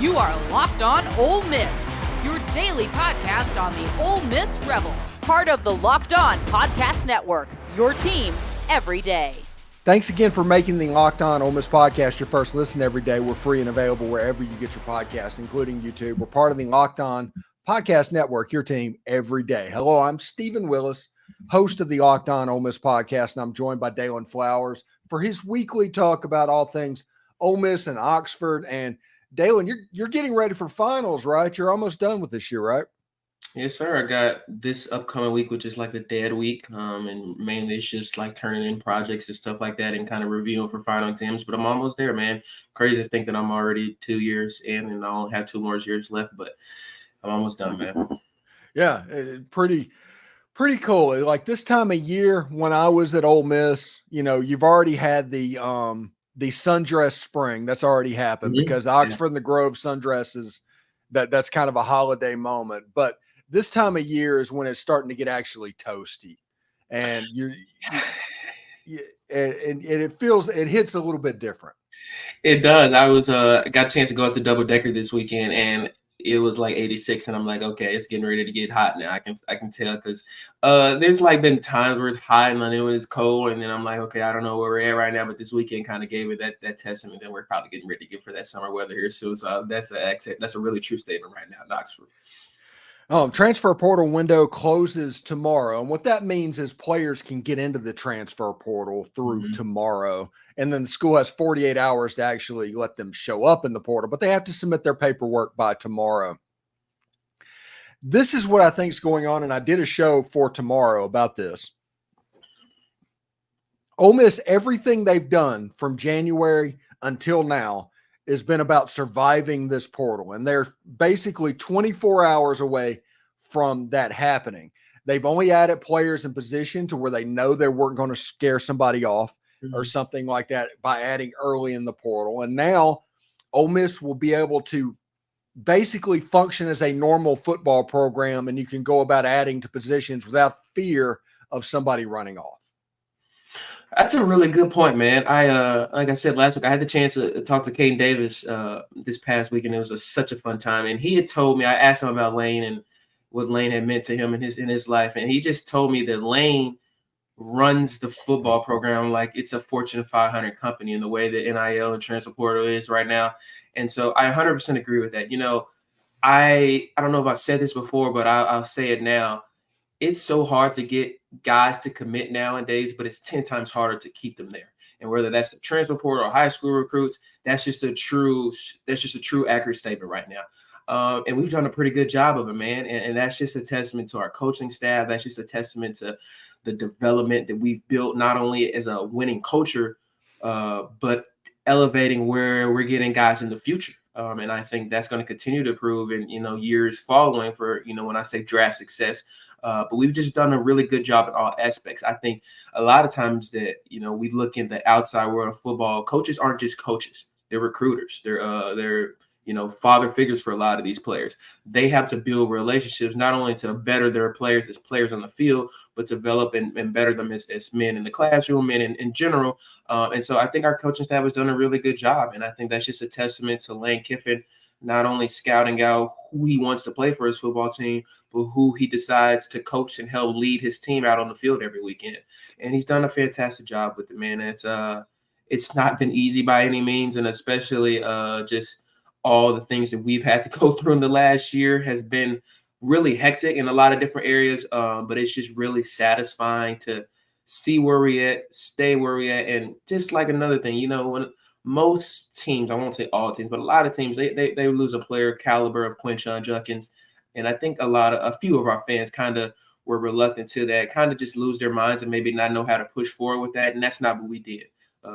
You are Locked On Ole Miss, your daily podcast on the Ole Miss Rebels. Part of the Locked On Podcast Network, your team every day. Thanks again for making the Locked On Ole Miss podcast your first listen every day. We're free and available wherever you get your podcasts, including YouTube. We're part of the Locked On Podcast Network, your team every day. Hello, I'm Stephen Willis, host of the Locked On Ole Miss podcast, and I'm joined by Daylan Flowers for his weekly talk about all things Ole Miss and Oxford. And Daylan, you're getting ready for finals, right? You're almost done with this year, right? Yes, sir. I got this upcoming week, which is like the dead week. And mainly it's just like turning in projects and stuff like that and kind of reviewing for final exams. But I'm almost there, man. Crazy to think that I'm already 2 years in and I only have 2 more years left, but I'm almost done, man. Yeah, pretty cool. Like this time of year when I was at Ole Miss, you know, you've already had the sundress spring. That's already happened because Oxford and the Grove sundresses, that's kind of a holiday moment. But this time of year is when it's starting to get actually toasty, and it hits a little bit different. It does. I was got a chance to go up to Double Decker this weekend, and it was like 86, and I'm like, okay, it's getting ready to get hot now. I can tell because there's like been times where it's hot and then when it's cold, and then I'm like, okay, I don't know where we're at right now, but this weekend kind of gave it that testament that we're probably getting ready to get for that summer weather here soon. So that's a really true statement right now in Oxford. Transfer portal window closes tomorrow. And what that means is players can get into the transfer portal through tomorrow. And then the school has 48 hours to actually let them show up in the portal, but they have to submit their paperwork by tomorrow. This is what I think is going on. And I did a show for tomorrow about this. Ole Miss, everything they've done from January until now has been about surviving this portal. And they're basically 24 hours away from that happening. They've only added players in position to where they know they weren't going to scare somebody off or something like that by adding early in the portal. And now Ole Miss will be able to basically function as a normal football program, and you can go about adding to positions without fear of somebody running off. That's a really good point, man. Like I said last week, I had the chance to talk to Caden Davis this past week, and it was such a fun time. And he had told me, I asked him about Lane and what Lane had meant to him in his life, and he just told me that Lane runs the football program like it's a Fortune 500 company in the way that NIL and transfer portal is right now. And so I 100% agree with that. You know, I don't know if I've said this before, but I'll say it now. It's so hard to get guys to commit nowadays, but it's 10 times harder to keep them there. And whether that's the transfer portal or high school recruits, that's just a true accurate statement right now. And we've done a pretty good job of it, man. And that's just a testament to our coaching staff. That's just a testament to the development that we've built, not only as a winning culture, but elevating where we're getting guys in the future. And I think that's going to continue to prove in, years following for, when I say draft success. But we've just done a really good job in all aspects. I think a lot of times that, we look in the outside world of football, coaches aren't just coaches. They're recruiters. They're father figures for a lot of these players. They have to build relationships, not only to better their players as players on the field, but develop and better them as men in the classroom and in general. And so I think our coaching staff has done a really good job. And I think that's just a testament to Lane Kiffin, not only scouting out who he wants to play for his football team, but who he decides to coach and help lead his team out on the field every weekend. And he's done a fantastic job with it, man. It's not been easy by any means, and especially just all the things that we've had to go through in the last year has been really hectic in a lot of different areas. But it's just really satisfying to see where we at, stay where we at. And just like another thing, when most teams, I won't say all teams, but a lot of teams, they lose a player caliber of Quinshon Judkins. And I think a few of our fans kind of were reluctant to that, kind of just lose their minds and maybe not know how to push forward with that. And that's not what we did.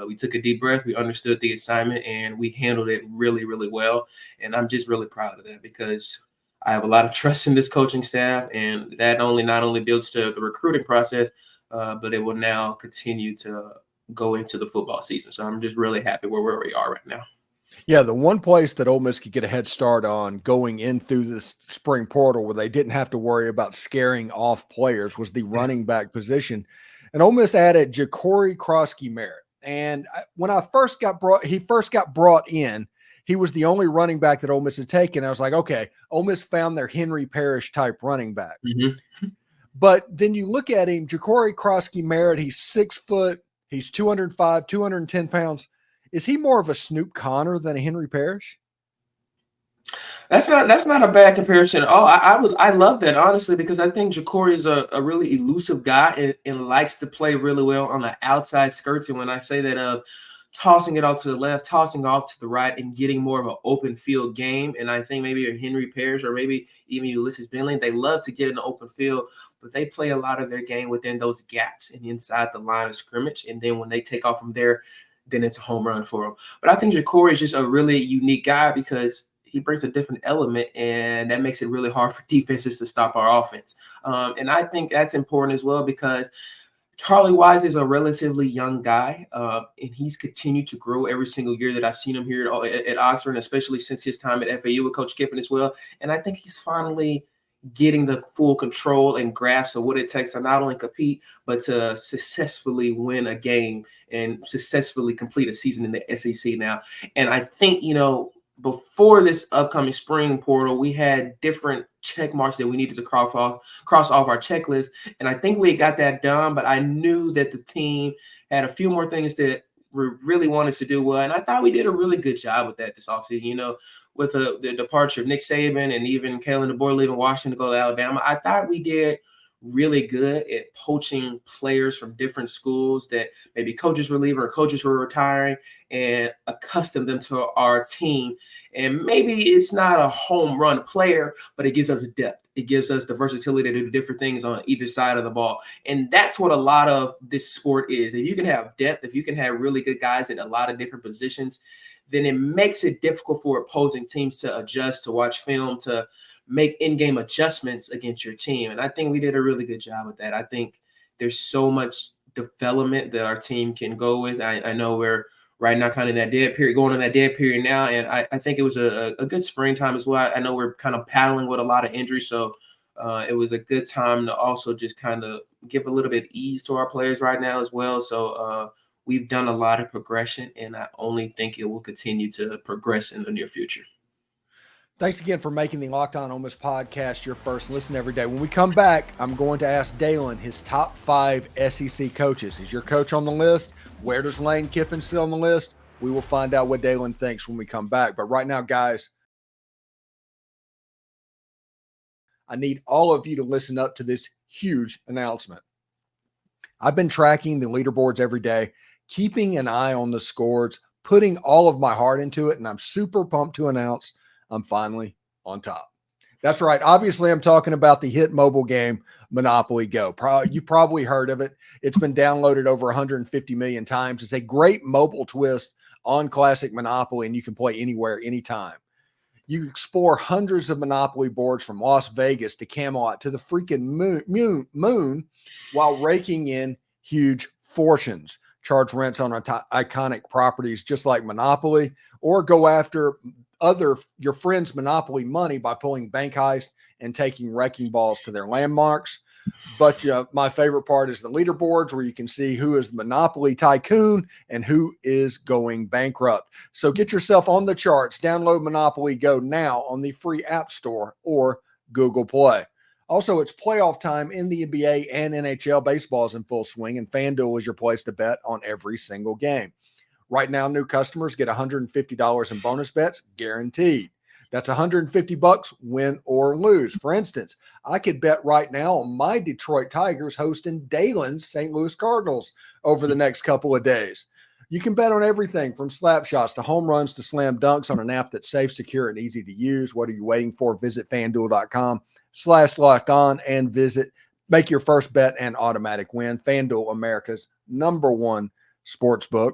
We took a deep breath. We understood the assignment, and we handled it really, really well. And I'm just really proud of that because I have a lot of trust in this coaching staff, and that not only builds to the recruiting process, but it will now continue to go into the football season. So I'm just really happy where we are right now. Yeah, the one place that Ole Miss could get a head start on going in through this spring portal where they didn't have to worry about scaring off players was the running back position. And Ole Miss added Ja'Cory Krosky-Merritt. And when he first got brought in, he was the only running back that Ole Miss had taken. I was like, okay, Ole Miss found their Henry Parrish type running back. Mm-hmm. But then you look at him, Ja'Cory Krosky-Merritt, he's 6 foot, he's 205, 210 pounds. Is he more of a Snoop Connor than a Henry Parrish? That's not a bad comparison at all. I love that, honestly, because I think Ja'Cory is a really elusive guy and likes to play really well on the outside skirts. And when I say that, of tossing it off to the left, tossing off to the right, and getting more of an open field game. And I think maybe a Henry Parrish or maybe even Ulysses Bentley, they love to get in the open field, but they play a lot of their game within those gaps and inside the line of scrimmage. And then when they take off from there, then it's a home run for them. But I think Ja'Cory is just a really unique guy because he brings a different element, and that makes it really hard for defenses to stop our offense. And I think that's important as well because Charlie Wise is a relatively young guy, and he's continued to grow every single year that I've seen him here at Oxford, and especially since his time at FAU with Coach Kiffin as well. And I think he's finally getting the full control and grasp of what it takes to not only compete, but to successfully win a game and successfully complete a season in the SEC now. And I think, before this upcoming spring portal, we had different check marks that we needed to cross off our checklist. And I think we got that done, but I knew that the team had a few more things that we really wanted to do well. And I thought we did a really good job with that this offseason, with the departure of Nick Saban and even Kalen DeBoer leaving Washington to go to Alabama. I thought we did really good at poaching players from different schools that maybe coaches were leaving or coaches were retiring, and accustom them to our team. And maybe it's not a home run player, but it gives us depth. It gives us the versatility to do different things on either side of the ball. And that's what a lot of this sport is. If you can have depth, if you can have really good guys in a lot of different positions, then it makes it difficult for opposing teams to adjust, to watch film, to make in-game adjustments against your team. And I think we did a really good job with that. I think there's so much development that our team can go with. I know we're right now kind of in that dead period, going in that dead period now. And I think it was a good springtime as well. I know we're kind of paddling with a lot of injuries. So it was a good time to also just kind of give a little bit of ease to our players right now as well. So we've done a lot of progression, and I only think it will continue to progress in the near future. Thanks again for making the Locked On Ole Miss podcast your first listen every day. When we come back, I'm going to ask Daylan his top 5 SEC coaches. Is your coach on the list? Where does Lane Kiffin sit on the list? We will find out what Daylan thinks when we come back. But right now, guys, I need all of you to listen up to this huge announcement. I've been tracking the leaderboards every day, keeping an eye on the scores, putting all of my heart into it, and I'm super pumped to announce I'm finally on top. That's right. Obviously, I'm talking about the hit mobile game, Monopoly Go. You've probably heard of it. It's been downloaded over 150 million times. It's a great mobile twist on classic Monopoly, and you can play anywhere, anytime. You can explore hundreds of Monopoly boards from Las Vegas to Camelot to the freaking moon while raking in huge fortunes. Charge rents on iconic properties just like Monopoly, or go after your friends' Monopoly money by pulling bank heists and taking wrecking balls to their landmarks. But my favorite part is the leaderboards, where you can see who is the Monopoly tycoon and who is going bankrupt. So get yourself on the charts. Download Monopoly Go now on the free App Store or Google Play. Also, it's playoff time in the NBA and NHL. Baseball is in full swing, and FanDuel is your place to bet on every single game. Right now, new customers get $150 in bonus bets guaranteed. That's $150 win or lose. For instance, I could bet right now on my Detroit Tigers hosting Daylan's St. Louis Cardinals over the next couple of days. You can bet on everything from slap shots to home runs to slam dunks on an app that's safe, secure, and easy to use. What are you waiting for? Visit FanDuel.com/lockedon and make your first bet and automatic win. FanDuel, America's #1 sportsbook.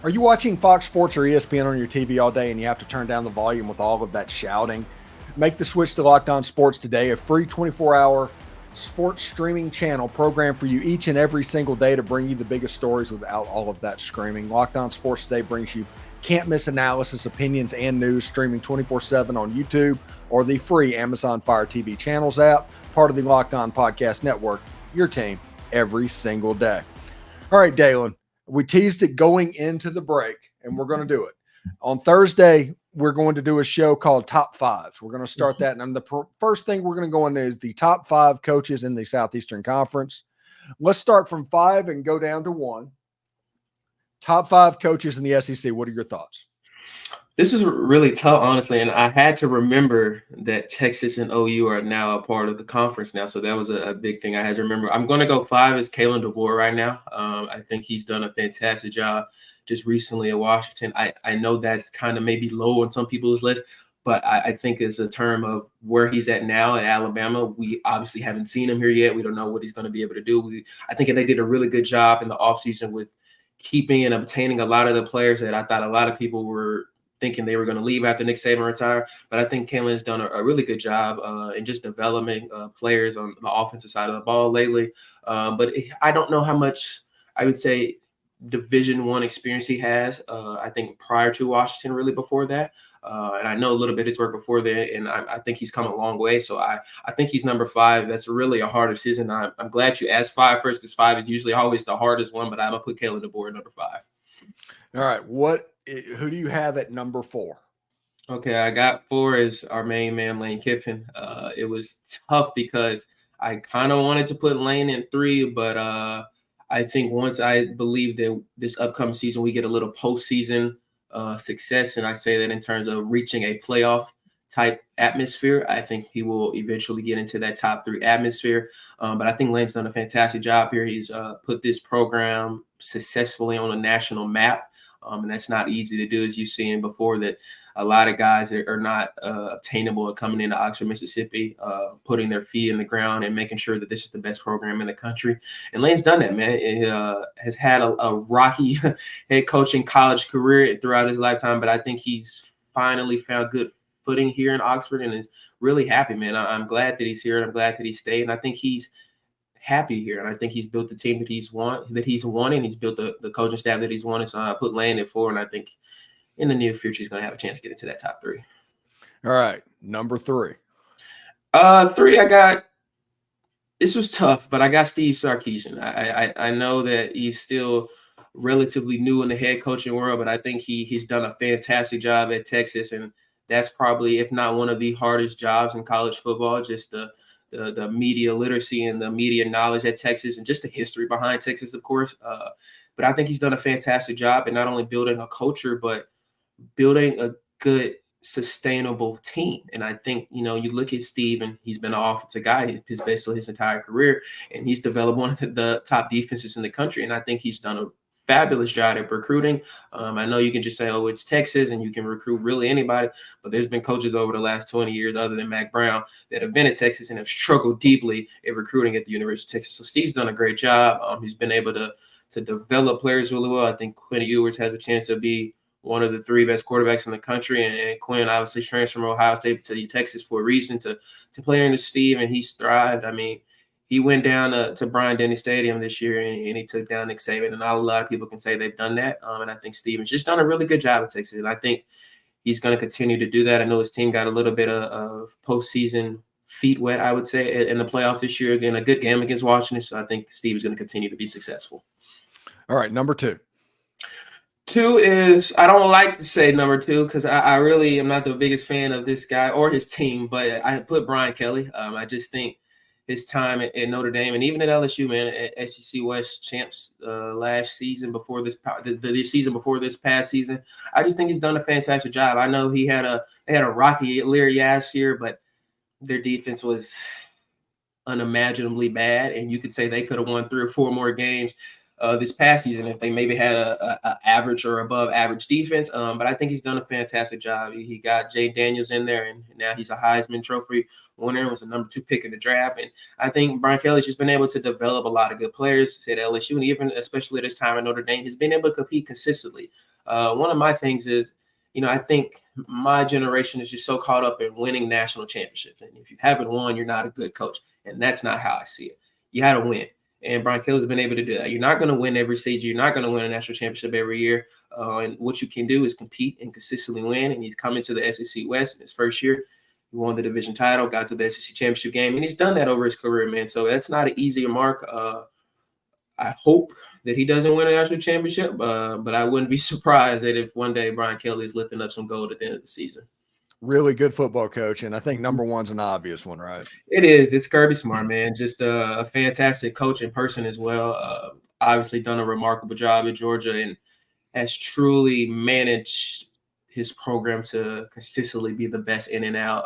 Are you watching Fox Sports or ESPN on your TV all day and you have to turn down the volume with all of that shouting? Make the switch to Locked On Sports today, a free 24-hour sports streaming channel programmed for you each and every single day to bring you the biggest stories without all of that screaming. Locked On Sports Today brings you can't-miss analysis, opinions, and news, streaming 24/7 on YouTube or the free Amazon Fire TV channels app, part of the Locked On Podcast Network, your team every single day. All right, Daylan. We teased it going into the break, and we're going to do it. On Thursday, we're going to do a show called Top Fives. We're going to start that. And the first thing we're going to go into is the top 5 coaches in the Southeastern Conference. Let's start from 5 and go down to 1. Top 5 coaches in the SEC. What are your thoughts? This is really tough, honestly, and I had to remember that Texas and OU are now a part of the conference now, so that was a big thing I had to remember. I'm going to go 5 as Kalen DeBoer right now. I think he's done a fantastic job just recently at Washington. I know that's kind of maybe low on some people's list, but I think it's a term of where he's at now at Alabama. We obviously haven't seen him here yet. We don't know what he's going to be able to do. I think they did a really good job in the offseason with keeping and obtaining a lot of the players that I thought a lot of people were thinking they were going to leave after Nick Saban retired. But I think Kalen's done a really good job in just developing players on the offensive side of the ball lately. But I don't know how much I would say Division I experience he has. I think prior to Washington, really before that. And I know a little bit his work before that, and I think he's come a long way. So I think he's number 5. That's really a hard decision. I'm glad you asked 5 first, because 5 is usually always the hardest one, but I'm going to put Kalen DeBoer at number 5. All right. Who do you have at number 4? Okay, I got 4 as our main man, Lane Kiffin. It was tough because I kind of wanted to put Lane in 3, but I think once I believe that this upcoming season we get a little postseason success, and I say that in terms of reaching a playoff type atmosphere, I think he will eventually get into that top 3 atmosphere. But I think Lane's done a fantastic job here. He's put this program successfully on a national map. And that's not easy to do, as you've seen before, that a lot of guys are not obtainable at coming into Oxford, Mississippi, putting their feet in the ground and making sure that this is the best program in the country. And Lane's done that, man. He has had a rocky head coaching college career throughout his lifetime, but I think he's finally found good footing here in Oxford and is really happy, man. I'm glad that he's here, and I'm glad that he stayed. And I think he's happy here, and I think he's built the team that he's wanted. He's built the coaching staff that he's wanted. So I put Lane at 4, and I think in the near future he's going to have a chance to get into that top 3. All right, number 3. 3, I got. This was tough, but I got Steve Sarkisian. I know that he's still relatively new in the head coaching world, but I think he's done a fantastic job at Texas, and that's probably, if not one of the hardest jobs in college football. Just the media literacy and the media knowledge at Texas, and just the history behind Texas, of course. But I think he's done a fantastic job in not only building a culture, but building a good, sustainable team. And I think, you look at Steve, and he's been an offensive guy basically his entire career, and he's developed one of the top defenses in the country. And I think he's done a fabulous job at recruiting. I know you can just say, oh, it's Texas, and you can recruit really anybody, but there's been coaches over the last 20 years other than Mac Brown that have been at Texas and have struggled deeply at recruiting at the University of Texas. So Steve's done a great job. He's been able to develop players really well. I think Quinn Ewers has a chance to be one of the 3 best quarterbacks in the country, and Quinn obviously transferred from Ohio State to Texas for a reason to play under Steve, and he's thrived. I mean, he went down to Bryant-Denny Stadium this year, and he took down Nick Saban, and not a lot of people can say they've done that. And I think Steven's just done a really good job at Texas, and I think he's going to continue to do that. I know his team got a little bit of postseason feet wet, I would say, in the playoff this year. Again, a good game against Washington, so I think Steve is going to continue to be successful. All right, number 2. 2 is, I don't like to say number 2 because I really am not the biggest fan of this guy or his team, but I put Brian Kelly. I just think his time at Notre Dame and even at LSU, man, at SEC West champs last season before the season before this past season, I just think he's done a fantastic job. I know they had a rocky Leary last year, but their defense was unimaginably bad, and you could say they could have won 3 or 4 more games this past season if they maybe had a average or above average defense. But I think he's done a fantastic job. He got Jay Daniels in there, and now he's a Heisman Trophy winner, was a number 2 pick in the draft. And I think Brian Kelly's just been able to develop a lot of good players at LSU, and even especially at this time at Notre Dame, he's been able to compete consistently. One of my things is, I think my generation is just so caught up in winning national championships. And if you haven't won, you're not a good coach. And that's not how I see it. You had to win. And Brian Kelly's been able to do that. You're not going to win every season. You're not going to win a national championship every year. And what you can do is compete and consistently win. And he's coming to the SEC West in his first year. He won the division title, got to the SEC championship game, and he's done that over his career, man. So that's not an easier mark. I hope that he doesn't win a national championship, but I wouldn't be surprised that if one day Brian Kelly is lifting up some gold at the end of the season. Really good football coach, and I think number one's an obvious one, right? It is. It's Kirby Smart, man. Just a fantastic coach in person as well. Obviously done a remarkable job at Georgia and has truly managed his program to consistently be the best in and out.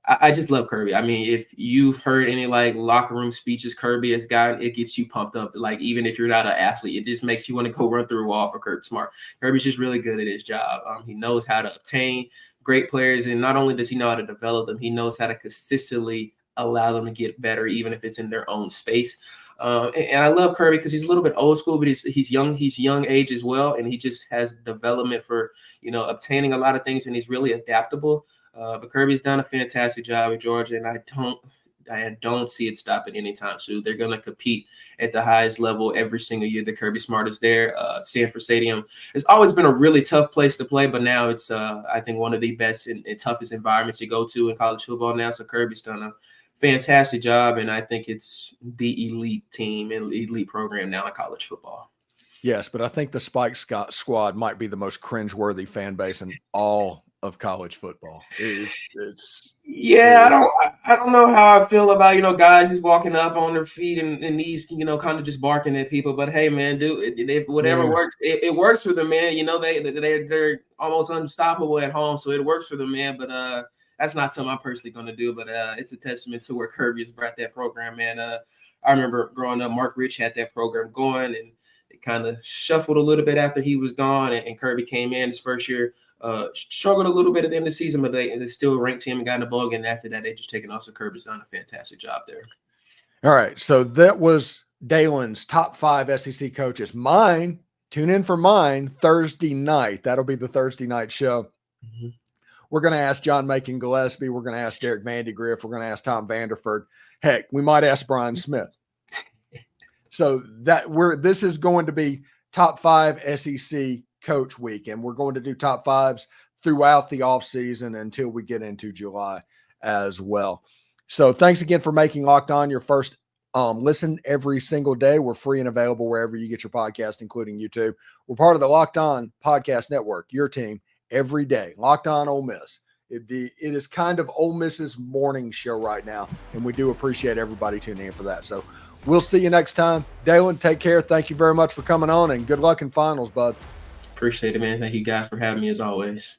I just love Kirby. I mean, if you've heard any like locker room speeches Kirby has gotten, it gets you pumped up. Like, even if you're not an athlete, it just makes you want to go run through a wall for Kirby Smart. Kirby's just really good at his job. He knows how to obtain great players, and not only does he know how to develop them, he knows how to consistently allow them to get better, even if it's in their own space. And I love Kirby because he's a little bit old school, but he's young. He's young age as well, and he just has development for obtaining a lot of things, and he's really adaptable. But Kirby's done a fantastic job at Georgia, and I don't see it stopping anytime soon. They're going to compete at the highest level every single year that Kirby Smart is there. Sanford Stadium has always been a really tough place to play, but now it's, I think, one of the best and toughest environments to go to in college football now. So Kirby's done a fantastic job, and I think it's the elite team and elite program now in college football. Yes, but I think the Spike squad might be the most cringeworthy fan base in all of college football. I don't know how I feel about guys just walking up on their feet and knees, kind of just barking at people. But hey, man, dude, whatever works, it works for them, man. They're almost unstoppable at home, so it works for them, man. But that's not something I'm personally going to do. But it's a testament to where Kirby has brought that program, man. I remember growing up, Mark Rich had that program going, and it kind of shuffled a little bit after he was gone, and Kirby came in his first year. Struggled a little bit at the end of the season, but they still ranked him and got in the bowl again. After that, they just taken off. So Kirby's done a fantastic job there. All right. So that was Daylan's top 5 SEC coaches. Mine, tune in for mine Thursday night. That'll be the Thursday night show. Mm-hmm. We're going to ask John Macon Gillespie. We're going to ask Derek Vandegrift. We're going to ask Tom Vanderford. Heck, we might ask Brian Smith. So this is going to be top 5 SEC coach week, and we're going to do top 5s throughout the off season until we get into July as well. So thanks again for making Locked On your first listen every single day. We're free and available wherever you get your podcast, including YouTube. We're part of the Locked On Podcast Network, your team every day. Locked On Ole Miss. It is kind of Ole Miss's morning show right now, and we do appreciate everybody tuning in for that. So we'll see you next time. Daylan, take care. Thank you very much for coming on, and good luck in finals, bud. Appreciate it, man. Thank you guys for having me as always.